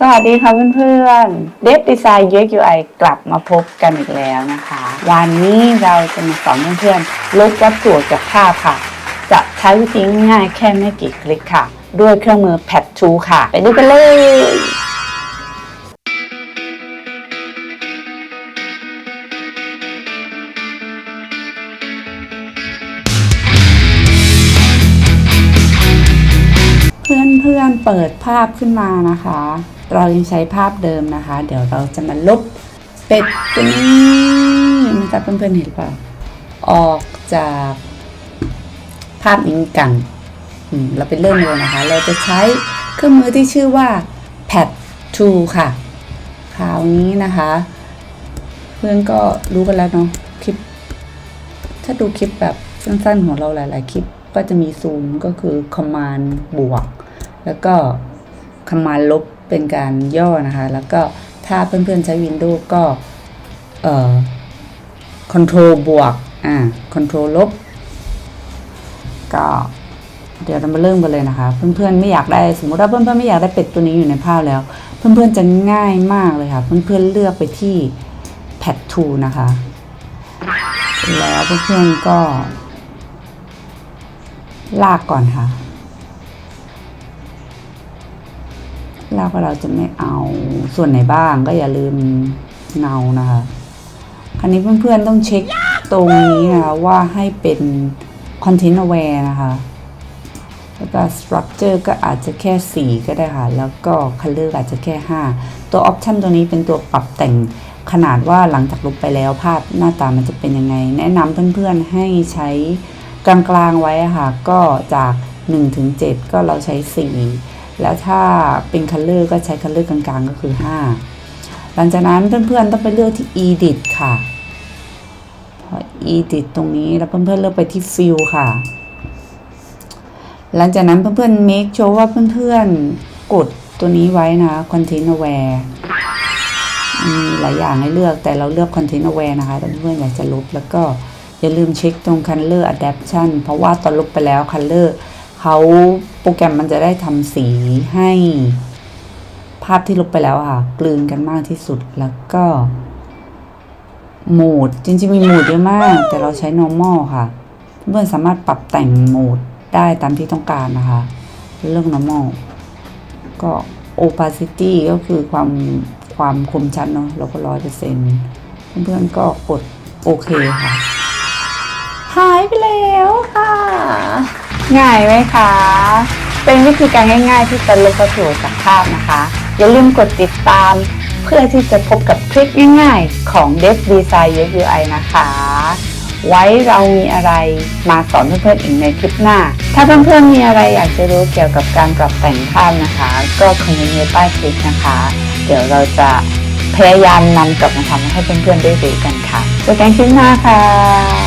สวัสดีค่ะเพื่อนๆ Dev Design UX UI กลับมาพบกันอีกแล้วนะคะ วันนี้เราจะมาสอนเพื่อนๆลดวัตถุจากภาพค่ะ จะใช้วิธีง่ายแค่ไม่กี่คลิกค่ะ ด้วยเครื่องมือ Pad Tool ค่ะ ไปดูกันเลย เพื่อนๆเปิดภาพขึ้นมานะคะ เรายังใช้ภาพเดิมนะคะ เดี๋ยวเราจะมาลบเป็ดตัวนี้นะคะเพื่อนๆเห็นเปล่าออกจากภาพนี้กันเราไปเริ่มเลยนะคะเราจะใช้เครื่องมือที่ชื่อว่า Pad Tool ค่ะคราวนี้นะคะเพื่อนก็รู้กันแล้วเนาะคลิปถ้าดูคลิปแบบสั้นๆของเราหลายๆคลิปก็จะมีซูมก็คือ Command บวกแล้วก็ Command ลบเป็นการย่อนะคะแล้วก็ถ้าเพื่อนๆใช้ Windows ก็Control บวกControl ลบก็เดี๋ยวเรามาเริ่มกันเลยนะคะเพื่อนๆไม่อยากได้สมมติว่าเพื่อนๆไม่อยากได้เป็ดตัวนี้อยู่ในภาพแล้วเพื่อนๆจะง่ายมากเลยค่ะเพื่อนๆเลือกไปที่ Pad Tool นะคะแล้วเพื่อนๆก็ลากก่อนค่ะลากว่าเราจะไม่เอาส่วนไหนบ้างก็อย่าลืมเงานะคะคราวนี้เพื่อนๆต้องเช็คตรงนี้นะคะว่าให้เป็น Content Aware นะคะแล้วก็ Structure ก็อาจจะแค่4ก็ได้ค่ะแล้วก็ Color อาจจะแค่5ตัว Option ตัวนี้เป็นตัวปรับแต่งขนาดว่าหลังจากลบไปแล้วภาพหน้าตามันจะเป็นยังไงแนะนำเพื่อนๆให้ใช้กลางๆไว้ค่ะก็จาก1 ถึง 7ก็เราใช้4แล้วถ้าเป็น Color ก็ใช้ Color กลางๆก็คือ5หลังจากนั้นเพื่อนๆต้องไปเลือกที่ Edit ค่ะพอ Edit ตรงนี้แล้วเพื่อนๆเลือกไปที่ Fill ค่ะหลังจากนั้นเพื่อนๆ make sure ว่าเพื่อนๆกดตัวนี้ไว้นะ Content Aware มีหลายอย่างให้เลือกแต่เราเลือก Content Aware นะคะแต่เพื่อนๆอยากจะลบแล้วก็อย่าลืมเช็คตรง Color Adaptation เพราะว่าตอนลบไปแล้ว Color เขาโปรแกรมมันจะได้ทำสีให้ภาพที่ลบไปแล้วค่ะกลืนกันมากที่สุดแล้วก็โหมดจริงๆมีโหมดเยอะมากแต่เราใช้ normal ค่ะเพื่อนสามารถปรับแต่งโหมดได้ตามที่ต้องการนะคะเรื่อง normal ก็ opacity ก็คือความคมชัดเนาะเราก็100%เพื่อนๆก็กดโอเคค่ะหายไปแล้วค่ะง่ายไหมคะเป็นวิธีการง่ายๆที่จะลบวัตถุจากภาพนะคะอย่าลืมกดติดตามเพื่อที่จะพบกับคลิปง่ายๆของ Dev Design UX UI นะคะไว้เรามีอะไรมาสอนเพื่อนๆอีกในคลิปหน้าถ้าเพื่อนๆมีอะไรอยากจะรู้เกี่ยวกับการปรับแต่งภาพนะคะก็คอมเมนต์ไว้ใต้คลิปนะคะเดี๋ยวเราจะพยายามนำกลับมาทำให้เพื่อนๆได้ดูกันค่ะเจอกันคลิปหน้าค่ะ